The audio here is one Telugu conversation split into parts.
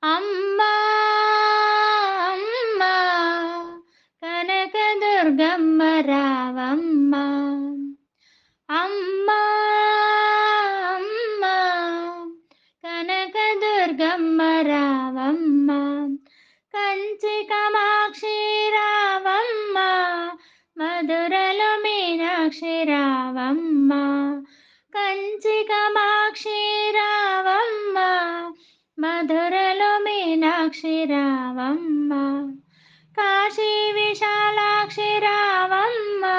అమ్మా అమ్మా కనకదుర్గమ్మ రావమ్మా. అమ్మా అమ్మా కనకదుర్గమ్మ రావమ్మా. కంచి కామాక్షి రావమ్మా, మధురలో మీనాక్షి రావమ్మా. కంచి కామాక్షి రావమ్మా, మధురలో మీనాక్షి రావమ్మా. కాశీ విశాలాక్షి రావమ్మా,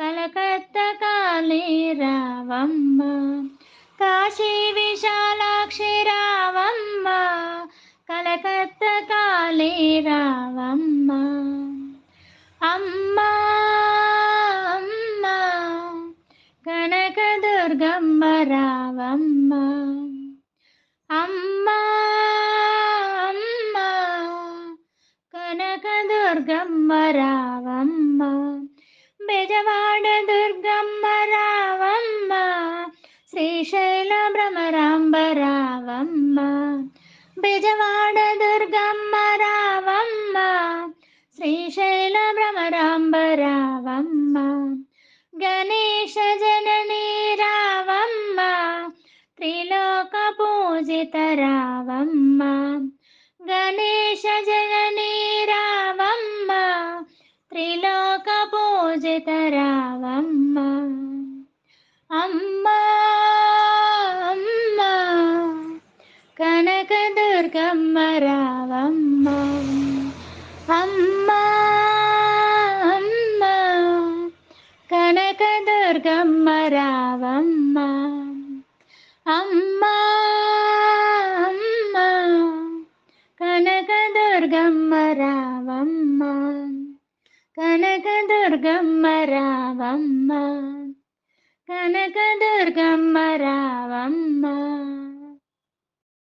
కలకత్తా కాళీ రావమ్మా. కాశీ విశాలాక్షి రావమ్మా, కలకత్తా కాళీ రావమ్మా. అమ్మా అమ్మా కనకదుర్గమ్మ రావమ్మా. అమ్మా అమ్మా కనకదుర్గమ్మ రావమ్మా. బెజవాడ దుర్గమ్మ రావమ్మా, శ్రీశైల భ్రమరాంబ రావమ్మా. బెజవాడ దుర్గమ్మ రావమ్మా, శ్రీశైల భ్రమరాంబ రావమ్మా. గణేశ జననీ రావమ్మా, త్రిలోక పూజిత రావమ్మా. గణేశ జననీ రావమ్మా, త్రిలోక పూజిత రావమ్మా. అమ్మా అమ్మా కనకదుర్గమ్మ రావమ్మా. అమ్మా అమ్మా కనకదుర్గమ్మ రావమ్మా. అమ్మా అమ్మా కనకదుర్గమ్మ రావమ్మా. కనకదుర్గమ్మ రావమ్మా. కనకదుర్గమ్మ రావమ్మా.